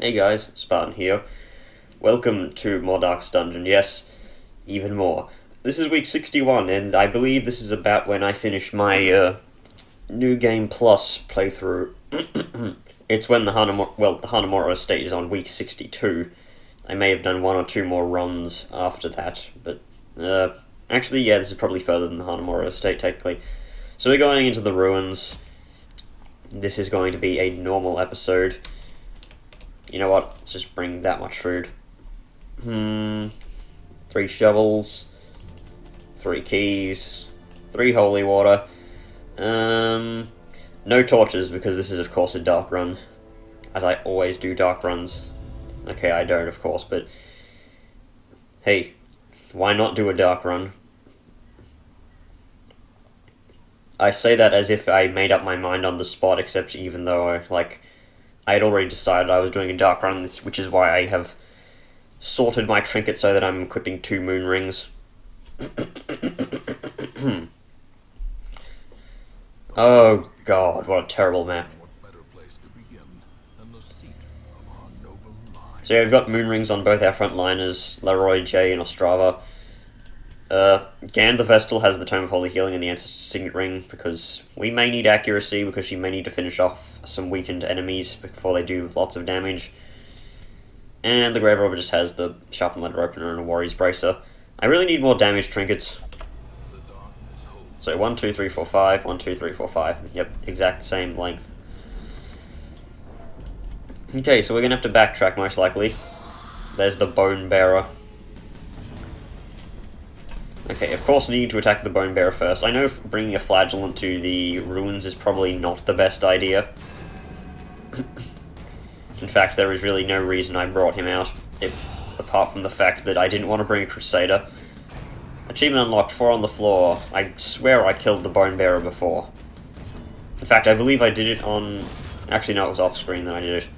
Hey guys, Spartan here. Welcome to more Dark's Dungeon, yes, even more. This is week 61, and I believe this is about when I finish my New Game Plus playthrough. It's when the Hanamura estate is on week 62. I may have done one or two more runs after that, but actually, yeah, this is probably further than the Hanamura estate, technically. So we're going into the ruins. This is going to be a normal episode. You know what? Let's just bring that much food. 3 shovels, 3 keys, 3 holy water. No torches, because this is, of course, a dark run. As I always do dark runs. Okay, I don't, of course, but... Hey, why not do a dark run? I say that as if I made up my mind on the spot, except even though, I had already decided I was doing a dark run, which is why I have sorted my trinket so that I'm equipping 2 moon rings. Oh god, what a terrible map. So yeah, we've got moon rings on both our frontliners, Leroy, Jay, and Ostrava. Gan the Vestal has the Tome of Holy Healing and the Ancestor's Signet Ring, because we may need accuracy, because she may need to finish off some weakened enemies before they do lots of damage. And the Grave Robber just has the Sharpened Letter Opener and a Warrior's Bracer. I really need more damage trinkets. So 1, 2, 3, 4, 5, 1, 2, 3, 4, 5. Yep, exact same length. Okay, so we're going to have to backtrack most likely. There's the Bone Bearer. Okay, of course we need to attack the Bone Bearer first. I know bringing a Flagellant to the ruins is probably not the best idea. In fact, there is really no reason I brought him out, apart from the fact that I didn't want to bring a Crusader. Achievement unlocked, 4 on the floor. I swear I killed the Bone Bearer before. In fact, I believe I did it on... Actually, no, it was off-screen that I did it.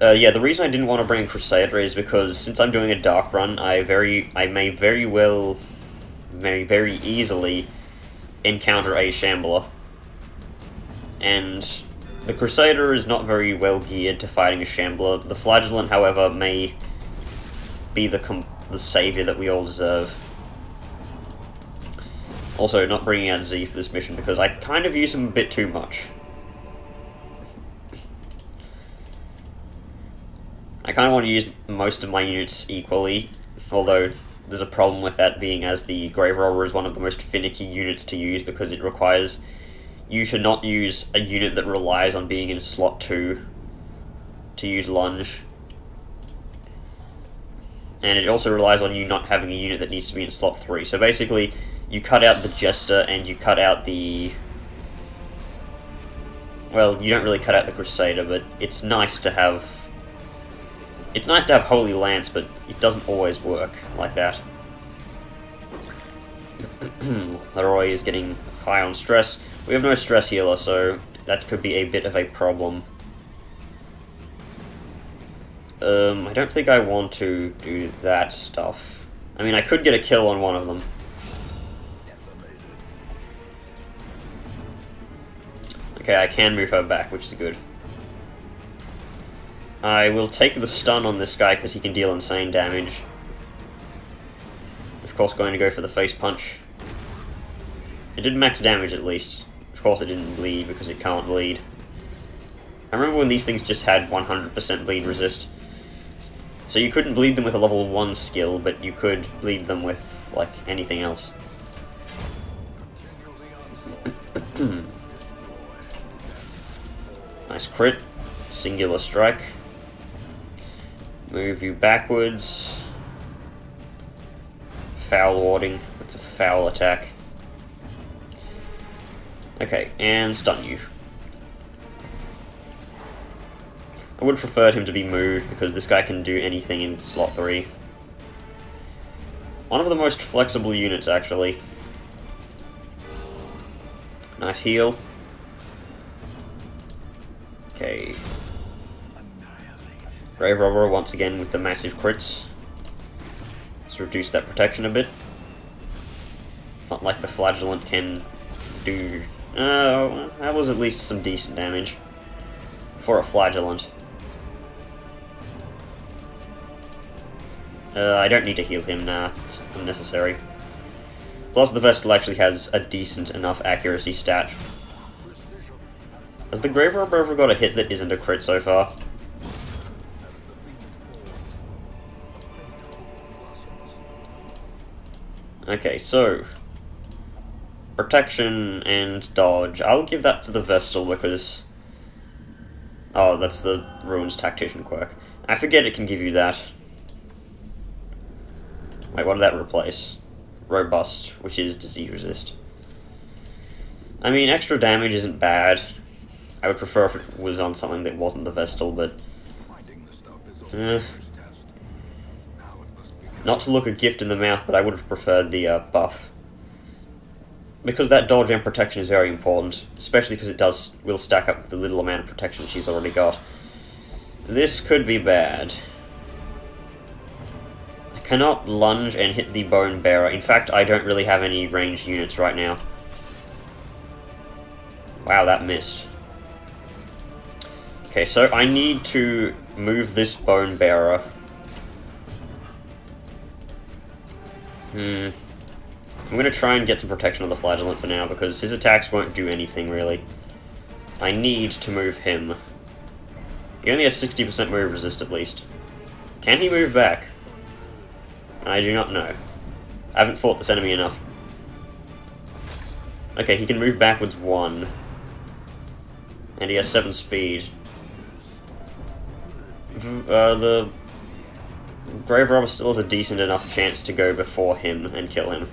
Yeah, the reason I didn't want to bring Crusader is because since I'm doing a dark run, I may very easily encounter a Shambler. And the Crusader is not very well geared to fighting a Shambler. The Flagellant, however, may be the savior that we all deserve. Also, not bringing out Z for this mission because I kind of use him a bit too much. I kind of want to use most of my units equally, although there's a problem with that being as the Grave Robber is one of the most finicky units to use because it requires... You should not use a unit that relies on being in slot 2 to use lunge. And it also relies on you not having a unit that needs to be in slot 3. So basically, you cut out the Jester and you cut out the... Well, you don't really cut out the Crusader, but it's nice to have... It's nice to have Holy Lance, but it doesn't always work like that. Leroy is getting high on stress. We have no stress healer, so that could be a bit of a problem. I don't think I want to do that stuff. I mean, I could get a kill on one of them. Okay, I can move her back, which is good. I will take the stun on this guy because he can deal insane damage. Of course, going to go for the face punch. It did max damage at least. Of course it didn't bleed because it can't bleed. I remember when these things just had 100% bleed resist. So you couldn't bleed them with a level 1 skill, but you could bleed them with, like, anything else. Nice crit. Singular strike. Move you backwards. Foul warding. That's a foul attack. Okay, and stun you. I would have preferred him to be moved, because this guy can do anything in slot 3. One of the most flexible units, actually. Nice heal. Okay. Grave Robber once again with the massive crits. Let's reduce that protection a bit. Not like the Flagellant can do... that was at least some decent damage. for a flagellant. I don't need to heal him, nah, it's unnecessary. Plus the Vestal actually has a decent enough accuracy stat. Has the Grave Robber ever got a hit that isn't a crit so far? Okay, so... protection and dodge. I'll give that to the Vestal because... oh, that's the Ruins Tactician quirk. I forget it can give you that. Wait, what did that replace? Robust, which is disease resist. I mean, extra damage isn't bad. I would prefer if it was on something that wasn't the Vestal, but... not to look a gift in the mouth, but I would have preferred the buff. Because that dodge and protection is very important, especially because it will stack up with the little amount of protection she's already got. This could be bad. I cannot lunge and hit the Bone Bearer. In fact, I don't really have any ranged units right now. Wow, that missed. Okay, so I need to move this Bone Bearer. I'm going to try and get some protection on the Flagellant for now, because his attacks won't do anything, really. I need to move him. He only has 60% move resist, at least. Can he move back? I do not know. I haven't fought this enemy enough. Okay, he can move backwards 1. And he has 7 speed. The Grave Robber still has a decent enough chance to go before him and kill him.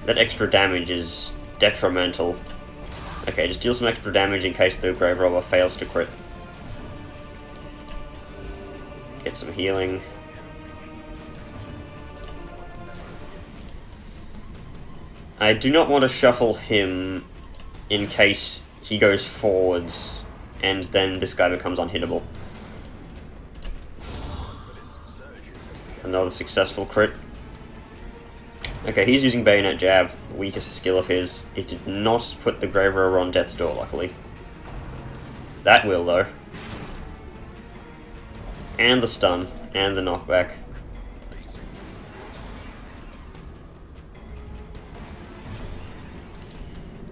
That extra damage is detrimental. Okay, just deal some extra damage in case the Grave Robber fails to crit. Get some healing. I do not want to shuffle him in case he goes forwards and then this guy becomes unhittable. Another successful crit. Okay, he's using Bayonet Jab, the weakest skill of his. It did not put the Grave Robber on Death's Door, luckily. That will, though. And the stun, and the knockback.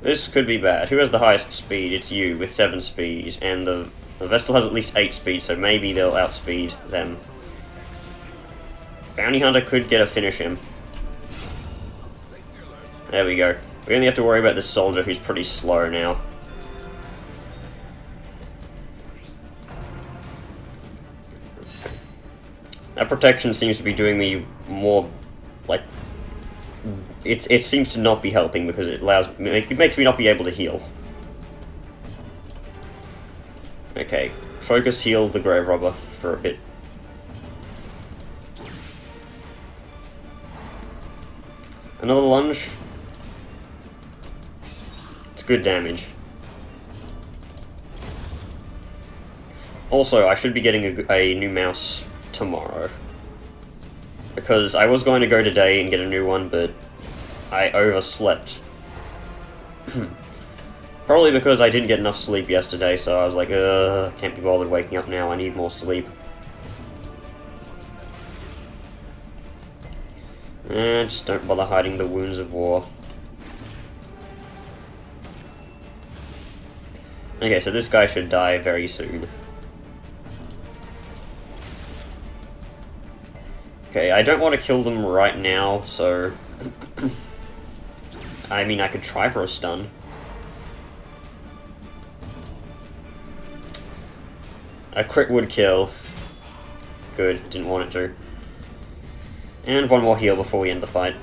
This could be bad. Who has the highest speed? It's you, with 7 speed, and the Vestal has at least 8 speed, so maybe they'll outspeed them. Bounty Hunter could get a finish him. There we go. We only have to worry about this soldier who's pretty slow now. That protection seems to be doing me more, like... It seems to not be helping because it makes me not be able to heal. Okay, focus heal the Grave Robber for a bit. Another lunge. It's good damage. Also, I should be getting a new mouse tomorrow. Because I was going to go today and get a new one, but I overslept. Probably because I didn't get enough sleep yesterday, so I was like, can't be bothered waking up now, I need more sleep. Just don't bother hiding the wounds of war. Okay, so this guy should die very soon. Okay, I don't want to kill them right now, so... I mean, I could try for a stun. A crit would kill. Good, didn't want it to. And one more heal before we end the fight.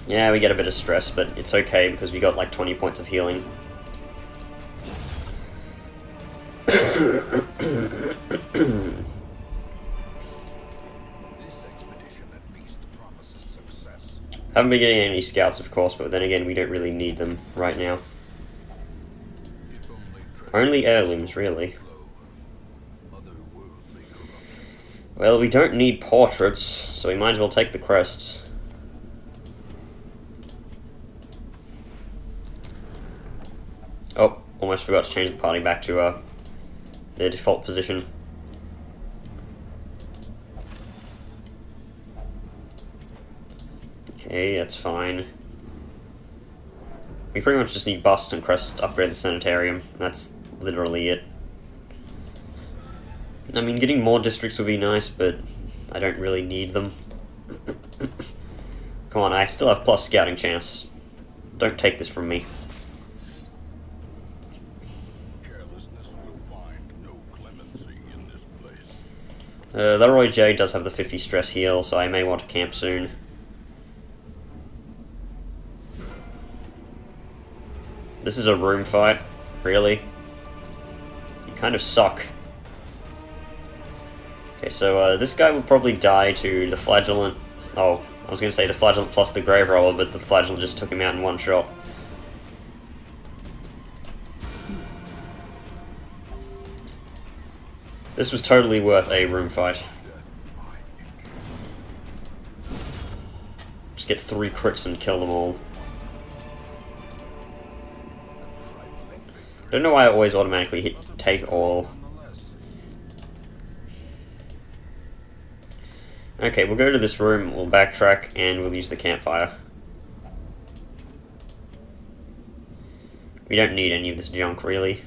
Yeah, we get a bit of stress, but it's okay because we got like 20 points of healing. Haven't been getting any scouts, of course, but then again, we don't really need them right now. Only heirlooms, really. Well, we don't need portraits, so we might as well take the crests. Oh, almost forgot to change the party back to their default position. Okay, that's fine. We pretty much just need Bust and Crest to upgrade the Sanitarium. That's literally it. I mean, getting more districts would be nice, but I don't really need them. Come on, I still have plus scouting chance. Don't take this from me. Carelessness will find no clemency in this place. Leroy J does have the 50 stress heal, so I may want to camp soon. This is a room fight, really? You kind of suck. Okay, so this guy will probably die to the Flagellant. Oh, I was going to say the Flagellant plus the Grave Roller, but the Flagellant just took him out in one shot. This was totally worth a room fight. Just get 3 crits and kill them all. I don't know why I always automatically take all. Okay, we'll go to this room, we'll backtrack, and we'll use the campfire. We don't need any of this junk, really.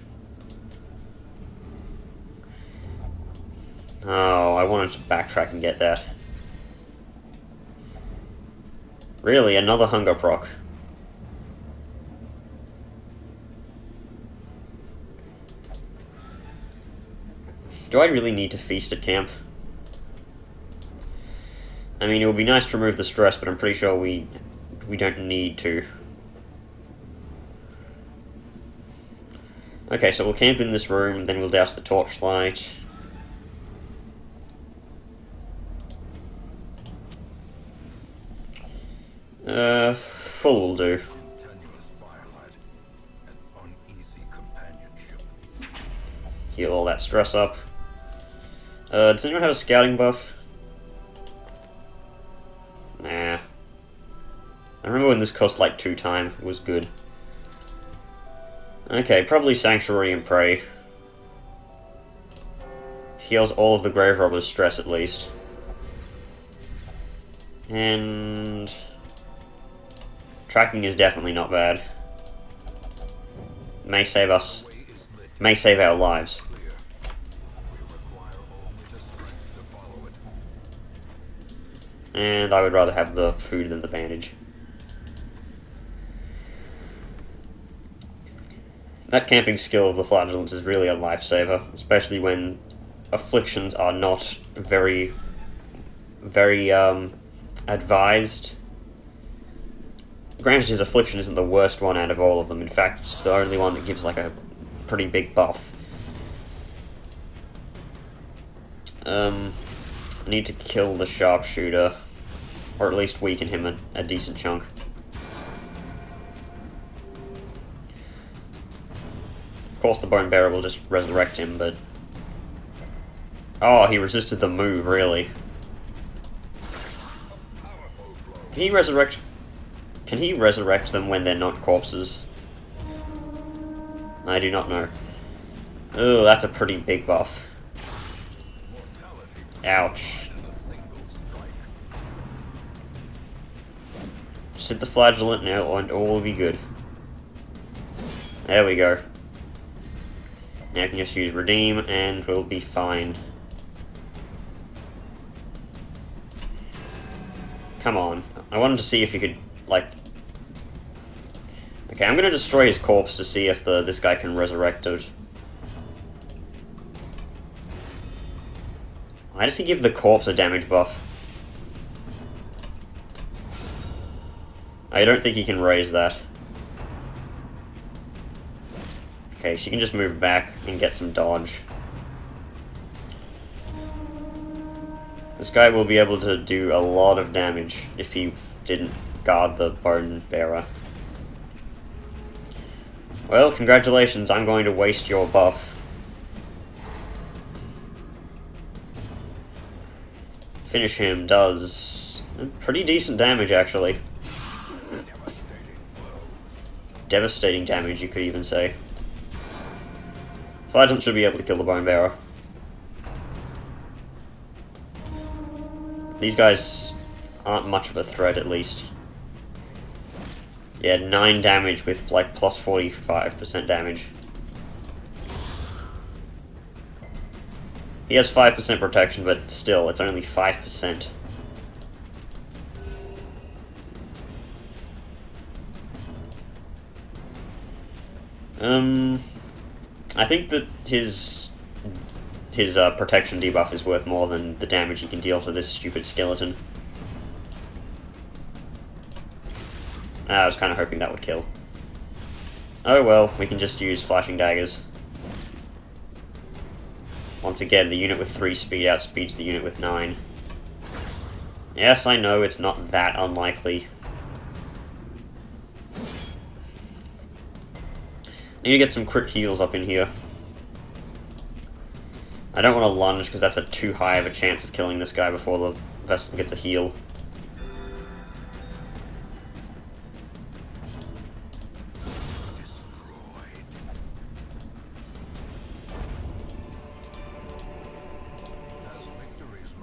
Oh, I wanted to backtrack and get that. Really, another hunger proc. Do I really need to feast at camp? I mean, it would be nice to remove the stress, but I'm pretty sure we don't need to. Okay, so we'll camp in this room, then we'll douse the torchlight. Full will do. Heal all that stress up. Does anyone have a scouting buff? Nah. I remember when this cost like 2 time. It was good. Okay, probably Sanctuary and Pray. Heals all of the Grave Robber's stress at least. And tracking is definitely not bad. May save us. May save our lives. And I would rather have the food than the bandage. That camping skill of the Flagellants is really a lifesaver, especially when afflictions are not very advised. Granted, his affliction isn't the worst one out of all of them. In fact, it's the only one that gives like a pretty big buff. I need to kill the sharpshooter, or at least weaken him a decent chunk. Of course, the Bone Bearer will just resurrect him, but... Oh, he resisted the move, really. Can he resurrect... Can he resurrect them when they're not corpses? I do not know. Oh, that's a pretty big buff. Ouch. Just hit the Flagellant now and all will be good. There we go. Now I can just use Redeem and we'll be fine. Come on. I wanted to see if you could, like... Okay, I'm gonna destroy his corpse to see if this guy can resurrect it. Why does he give the corpse a damage buff? I don't think he can raise that. Okay, she can just move back and get some dodge. This guy will be able to do a lot of damage if he didn't guard the Bone Bearer. Well, congratulations, I'm going to waste your buff. Finish him does pretty decent damage, actually. Devastating damage, you could even say. Flagellant should be able to kill the Bone Bearer. These guys aren't much of a threat, at least. Yeah, 9 damage with, like, plus 45% damage. He has 5% protection, but still, it's only 5%. I think that his protection debuff is worth more than the damage he can deal to this stupid skeleton. I was kind of hoping that would kill. Oh well, we can just use flashing daggers. Once again, the unit with 3 speed outspeeds the unit with 9. Yes, I know, it's not that unlikely. Need to get some crit heals up in here. I don't want to lunge because that's too high of a chance of killing this guy before the vessel gets a heal.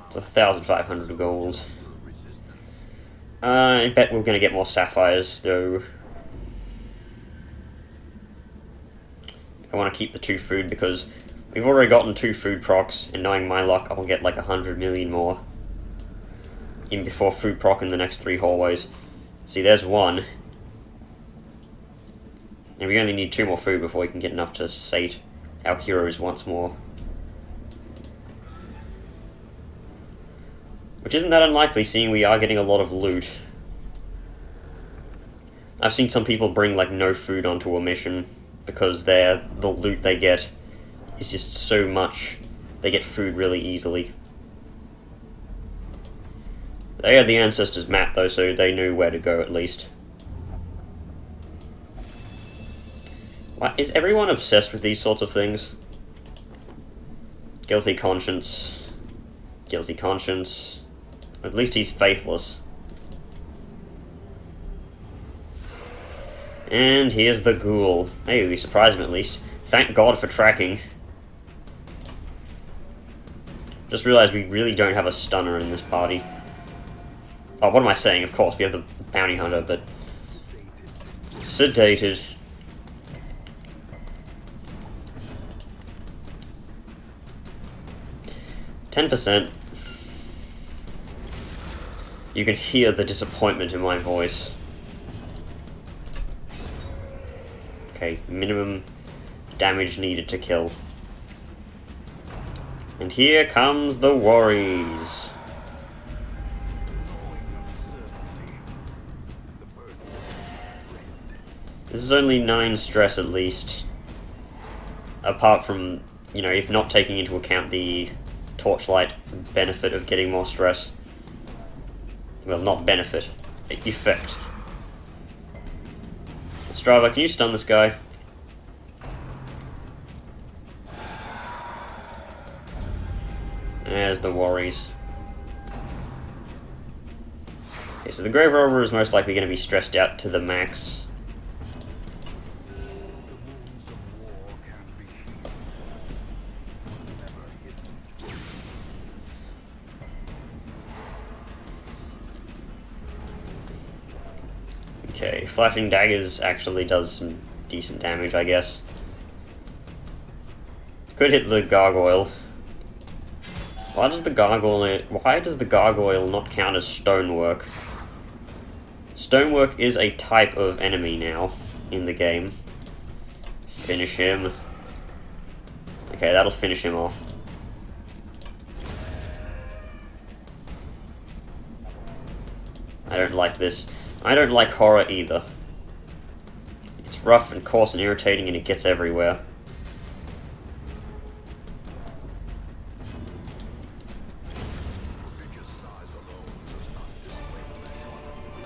It's 1,500 gold. I bet we're going to get more sapphires, though. I want to keep the 2 food because we've already gotten 2 food procs, and knowing my luck, I'll get like 100 million more. Even before food proc in the next 3 hallways. See, there's 1. And we only need 2 more food before we can get enough to sate our heroes once more. Which isn't that unlikely, seeing we are getting a lot of loot. I've seen some people bring like no food onto a mission because the loot they get is just so much. They get food really easily. They had the Ancestors map though, so they knew where to go at least. What, is everyone obsessed with these sorts of things? Guilty conscience. Guilty conscience. At least he's faithless. And here's the ghoul. Hey, we surprised him at least. Thank God for tracking. Just realized we really don't have a stunner in this party. Oh, what am I saying? Of course, we have the bounty hunter, but... Sedated. %. You can hear the disappointment in my voice. Okay, minimum damage needed to kill. And here comes the worries. This is only 9 stress at least. Apart from, you know, if not taking into account the torchlight benefit of getting more stress. Well, not benefit, effect. Strava, can you stun this guy? There's the worries. Okay, so the Grave Robber is most likely going to be stressed out to the max. Okay, flashing daggers actually does some decent damage, I guess. Could hit the gargoyle. Why does the gargoyle not count as stonework? Stonework is a type of enemy now in the game. Finish him. Okay, that'll finish him off. I don't like this. I don't like horror either. It's rough and coarse and irritating and it gets everywhere.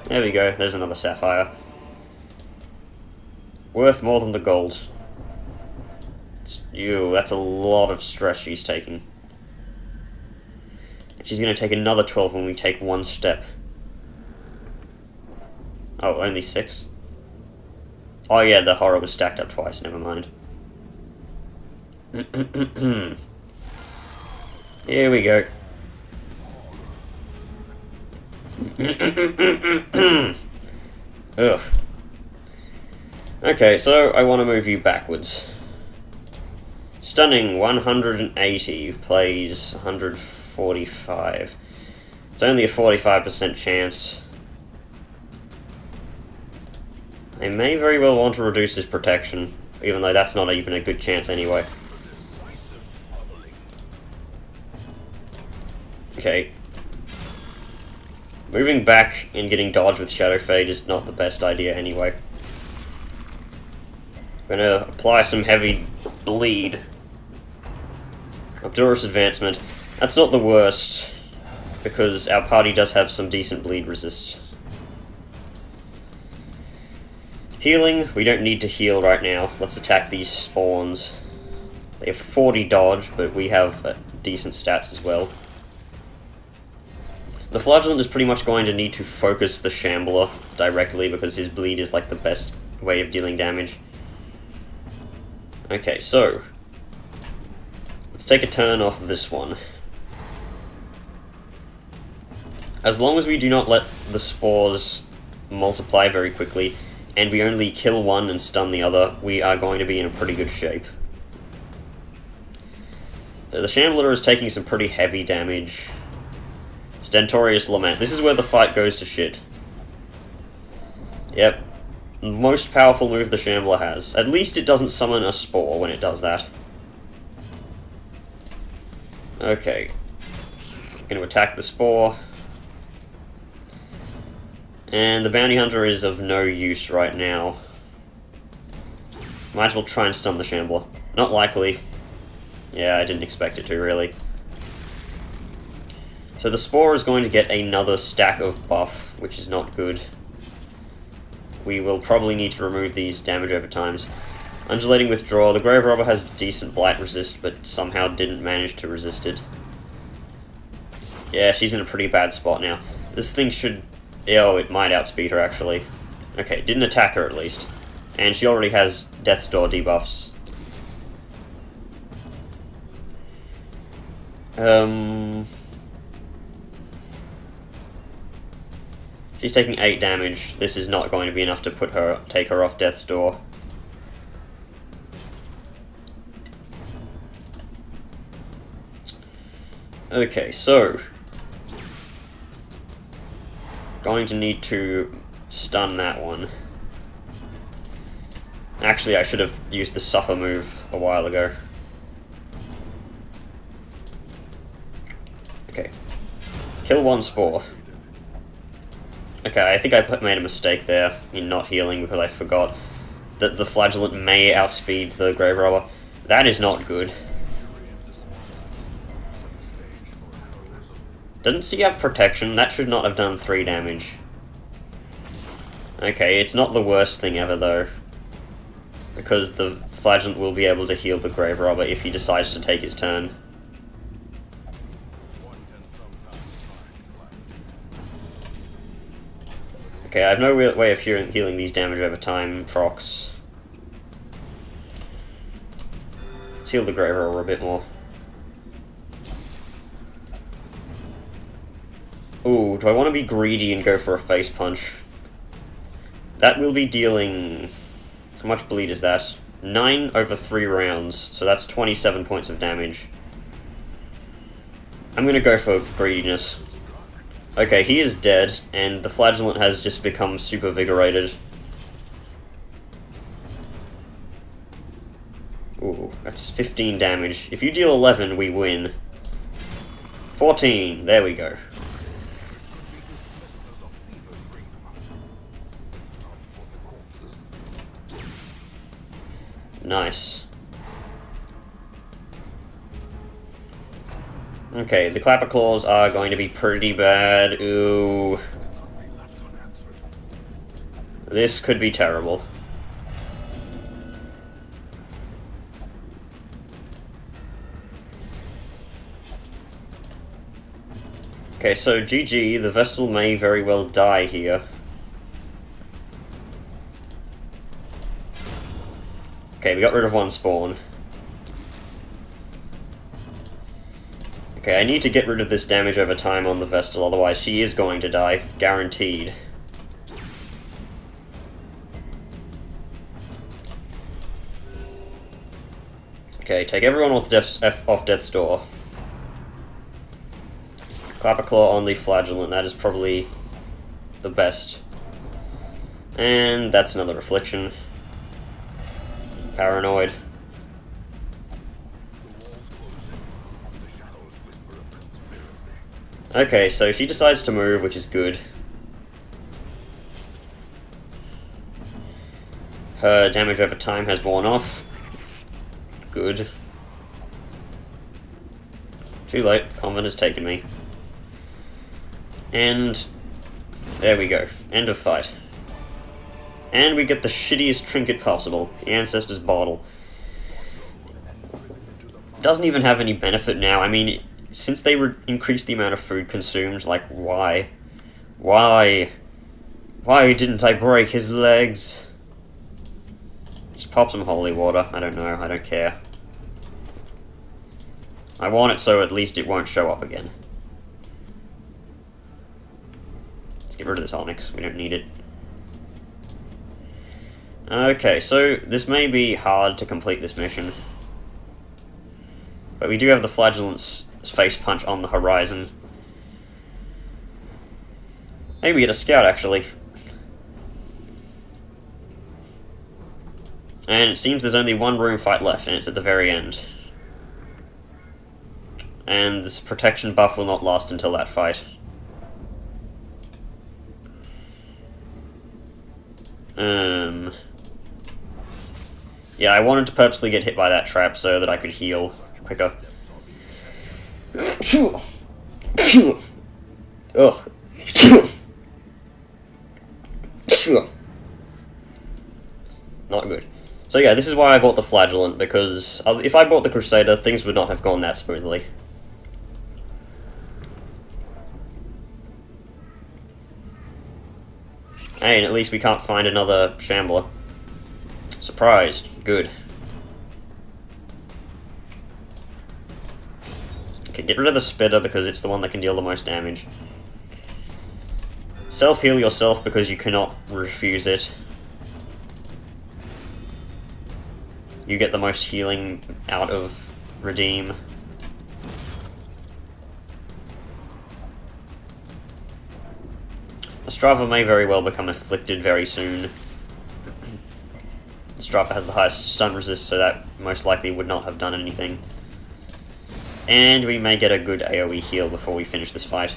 There we go, there's another sapphire. Worth more than the gold. Ew, that's a lot of stress she's taking. And she's going to take another 12 when we take 1 step. Oh, only 6? Oh yeah, the horror was stacked up twice, never mind. Here we go. Ugh. Okay, so I want to move you backwards. Stunning 180 plays 145. It's only a 45% chance. I may very well want to reduce his protection, even though that's not even a good chance anyway. Okay. Moving back and getting dodged with Shadow Fade is not the best idea anyway. I'm gonna apply some heavy bleed. Obdurus Advancement. That's not the worst, because our party does have some decent bleed resist. Healing, we don't need to heal right now. Let's attack these spawns. They have 40 dodge, but we have decent stats as well. The Flagellant is pretty much going to need to focus the Shambler directly, because his bleed is like the best way of dealing damage. Okay, so let's take a turn off this one. As long as we do not let the spores multiply very quickly, and we only kill one and stun the other, we are going to be in a pretty good shape. The Shambler is taking some pretty heavy damage. Stentorious Lament. This is where the fight goes to shit. Yep. Most powerful move the Shambler has. At least it doesn't summon a spore when it does that. Okay. I'm going to attack the spore. And the Bounty Hunter is of no use right now. Might as well try and stun the Shambler. Not likely. Yeah, I didn't expect it to, really. So the Spore is going to get another stack of buff, which is not good. We will probably need to remove these damage over times. Undulating Withdraw. The Grave Robber has decent Blight resist, but somehow didn't manage to resist it. Yeah, she's in a pretty bad spot now. This thing should... Oh, it might outspeed her, actually. Okay, didn't attack her, at least. And she already has Death's Door debuffs. She's taking 8 damage. This is not going to be enough to take her off Death's Door. Okay, so... going to need to stun that one. Actually, I should have used the Suffer move a while ago. Okay. Kill one Spore. Okay, I think I made a mistake there in not healing because I forgot that the Flagellant may outspeed the Grave Robber. That is not good. Doesn't she have protection? That should not have done 3 damage. Okay, it's not the worst thing ever though, because the Flagellant will be able to heal the Grave Robber if he decides to take his turn. Okay, I have no real way of healing these damage over time, procs. Let's heal the Grave Robber a bit more. Ooh, do I want to be greedy and go for a face punch? That will be dealing... How much bleed is that? 9 over 3 rounds, so that's 27 points of damage. I'm gonna go for greediness. Okay, he is dead, and the Flagellant has just become super vigorated. Ooh, that's 15 damage. If you deal 11, we win. 14, there we go. Nice. Okay, the Clapper Claws are going to be pretty bad. Ooh. This could be terrible. Okay, so GG, the Vestal may very well die here. Okay, we got rid of one spawn. Okay, I need to get rid of this damage over time on the Vestal, otherwise she is going to die. Guaranteed. Okay, take everyone off death's door. Clapper Claw on the Flagellant, that is probably the best. And that's another Affliction. Paranoid. Okay, so she decides to move, which is good. Her damage over time has worn off. Good. Too late, the Convent has taken me. And there we go. End of fight. And we get the shittiest trinket possible, the Ancestor's Bottle. Doesn't even have any benefit now. I mean, since they increased the amount of food consumed, like, why? Why? Why didn't I break his legs? Just pop some holy water. I don't know. I don't care. I want it so at least it won't show up again. Let's get rid of this Onyx. We don't need it. Okay, so this may be hard to complete this mission. But we do have the Flagellant's face punch on the horizon. Maybe we get a scout, actually. And it seems there's only one room fight left, and it's at the very end. And this protection buff will not last until that fight. Yeah, I wanted to purposely get hit by that trap so that I could heal quicker. Ugh. Not good. So yeah, this is why I bought the Flagellant, because if I bought the Crusader, things would not have gone that smoothly. Hey, and at least we can't find another Shambler. Surprised. Good. Okay, get rid of the Spitter because it's the one that can deal the most damage. Self-heal yourself because you cannot refuse it. You get the most healing out of Redeem. Strava may very well become afflicted very soon. Strava has the highest stun resist, so that most likely would not have done anything. And we may get a good AoE heal before we finish this fight.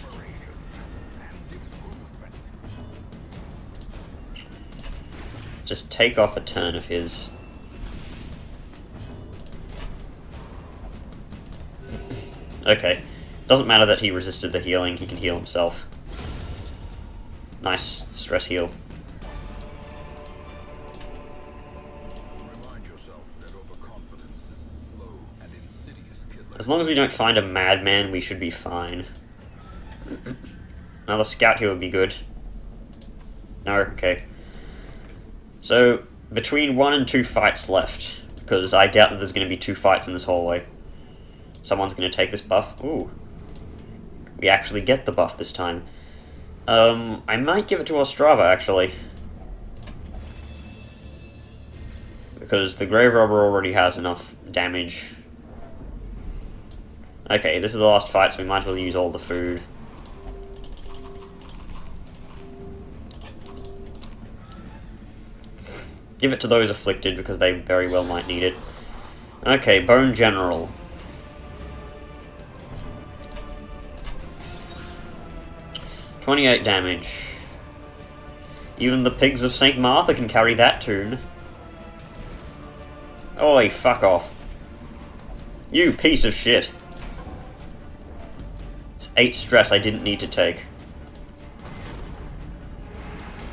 Just take off a turn of his. Okay. Doesn't matter that he resisted the healing, he can heal himself. Nice. Stress heal. As long as we don't find a madman, we should be fine. Another scout here would be good. No, okay. So, between 1 and 2 fights left, because I doubt that there's going to be 2 fights in this hallway. Someone's going to take this buff. Ooh. We actually get the buff this time. I might give it to Ostrava, actually. Because the Grave Robber already has enough damage. Okay, this is the last fight, so we might as well use all the food. Give it to those afflicted, because they very well might need it. Okay, Bone General. $28 damage. Even the pigs of St. Martha can carry that tune. Oi, fuck off. You piece of shit. It's 8 stress I didn't need to take.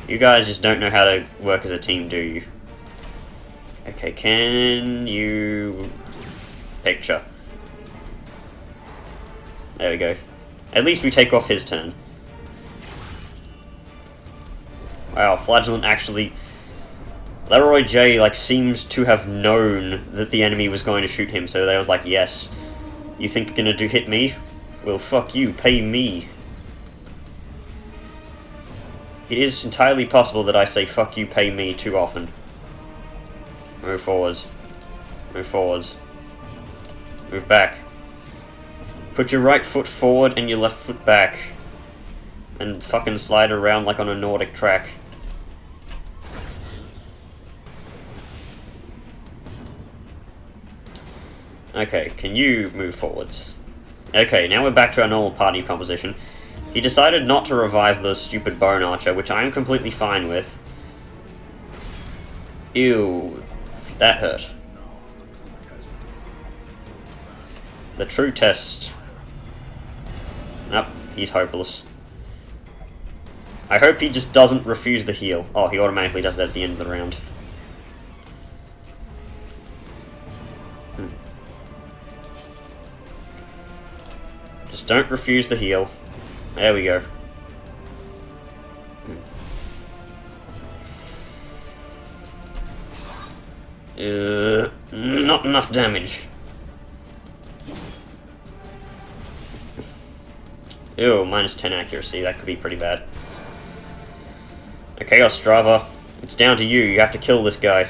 You guys just don't know how to work as a team, do you? Okay, can you... picture. There we go. At least we take off his turn. Wow, Flagellant actually... Leroy J, like, seems to have known that the enemy was going to shoot him, so they was like, yes. You think you're gonna hit me? Well, fuck you, pay me. It is entirely possible that I say fuck you, pay me too often. Move forwards. Move forwards. Move back. Put your right foot forward and your left foot back. And fucking slide around like on a Nordic track. Okay, can you move forwards? Okay, now we're back to our normal party composition. He decided not to revive the stupid bone archer, which I am completely fine with. Ew, that hurt. The true test. Nope, he's hopeless. I hope he just doesn't refuse the heal. Oh, he automatically does that at the end of the round. Just don't refuse the heal. There we go. Not enough damage. Ew, minus 10 accuracy. That could be pretty bad. Okay, Ostrava. It's down to you. You have to kill this guy.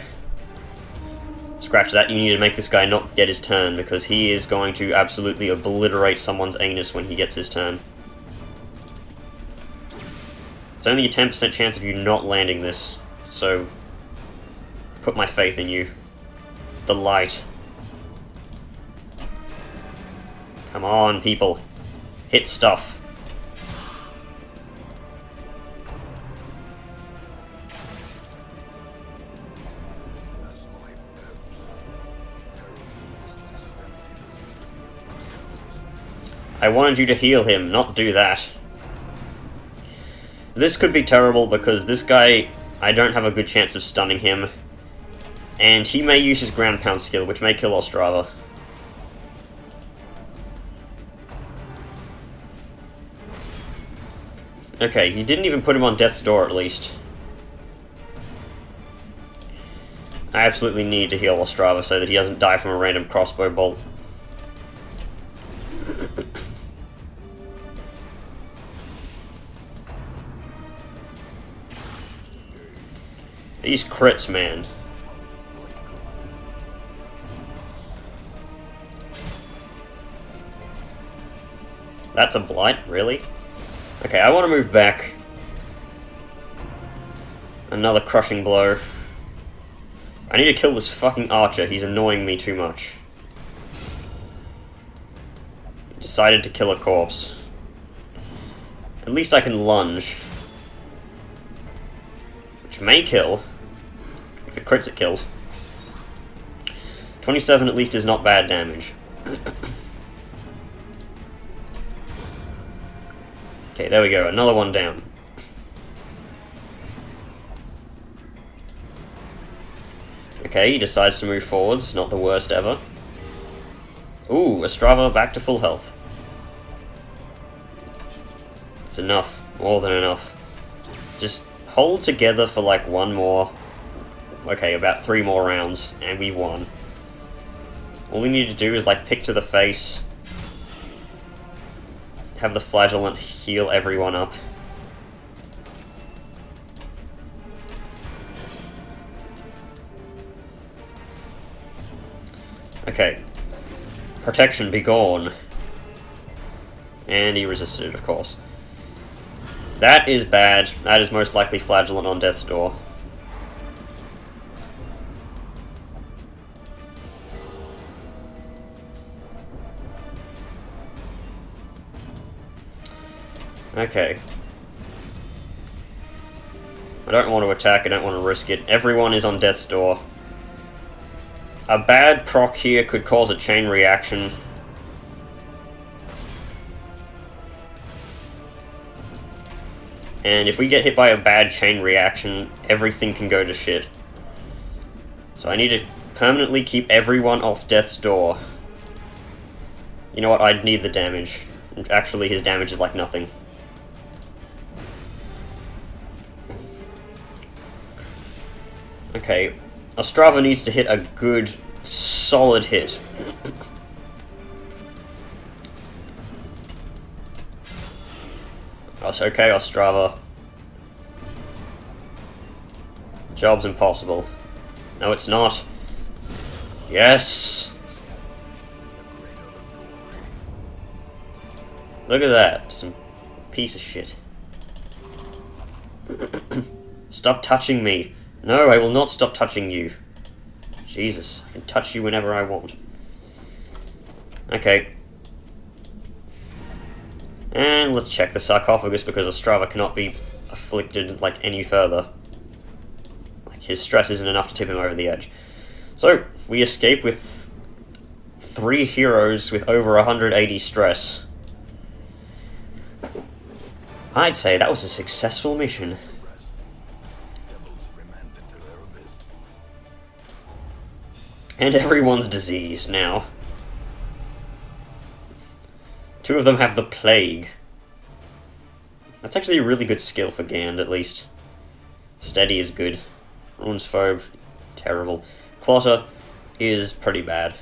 Scratch that, you need to make this guy not get his turn, because he is going to absolutely obliterate someone's anus when he gets his turn. It's only a 10% chance of you not landing this, so put my faith in you. The light. Come on, people. Hit stuff. I wanted you to heal him, not do that. This could be terrible because this guy, I don't have a good chance of stunning him. And he may use his ground pound skill, which may kill Ostrava. Okay, he didn't even put him on death's door at least. I absolutely need to heal Ostrava so that he doesn't die from a random crossbow bolt. These crits, man. That's a blight, really? Okay, I want to move back. Another crushing blow. I need to kill this fucking archer, he's annoying me too much. He decided to kill a corpse. At least I can lunge. Which may kill. If it crits, it kills. 27 at least is not bad damage. Okay, there we go. Another one down. Okay, he decides to move forwards. Not the worst ever. Ooh, Ostrava back to full health. It's enough. More than enough. Just hold together for like one more... Okay, about 3 more rounds, and we've won. All we need to do is like pick to the face. Have the flagellant heal everyone up. Okay. Protection, be gone. And he resisted, of course. That is bad. That is most likely flagellant on death's door. Okay. I don't want to attack, I don't want to risk it. Everyone is on death's door. A bad proc here could cause a chain reaction. And if we get hit by a bad chain reaction, everything can go to shit. So I need to permanently keep everyone off death's door. You know what, I'd need the damage. Actually, his damage is like nothing. Okay, Ostrava needs to hit a good, solid hit. That's okay, Ostrava. Job's impossible. No, it's not. Yes! Look at that. Some piece of shit. Stop touching me. No, I will not stop touching you. Jesus, I can touch you whenever I want. Okay. And let's check the sarcophagus because Ostrava cannot be afflicted like any further. Like his stress isn't enough to tip him over the edge. So, we escape with 3 heroes with over 180 stress. I'd say that was a successful mission. And everyone's diseased now. 2 of them have the plague. That's actually a really good skill for Gand, at least. Steady is good. Ruins Phobe, terrible. Clotter is pretty bad.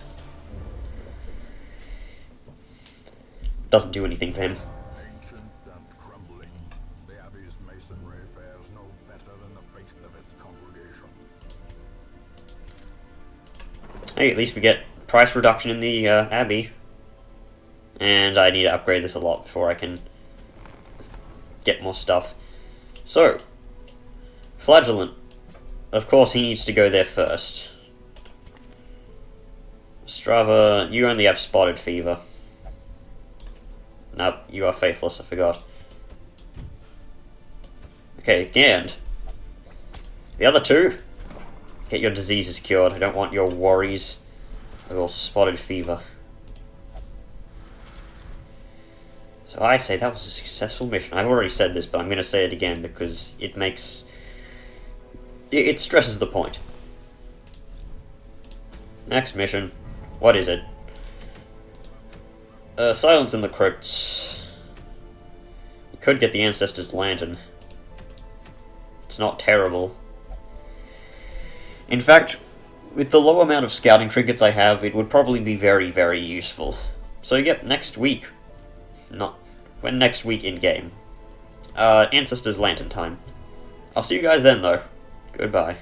Doesn't do anything for him. Ancient and crumbling, the Abbey's masonry fares no better than the faith of its congregation. Hey, at least we get price reduction in the Abbey. And I need to upgrade this a lot before I can get more stuff. So, Flagellant. Of course, he needs to go there first. Strava, you only have spotted fever. Nope, you are faithless, I forgot. Okay, Gand. The other 2, get your diseases cured. I don't want your worries of your spotted fever. So I say that was a successful mission. I've already said this, but I'm going to say it again because it makes... It stresses the point. Next mission. What is it? Silence in the Crypts. You could get the Ancestor's Lantern. It's not terrible. In fact, with the low amount of scouting trinkets I have, it would probably be very, very useful. So yep, next week. When next week in-game. Ancestor's Lantern time. I'll see you guys then, though. Goodbye.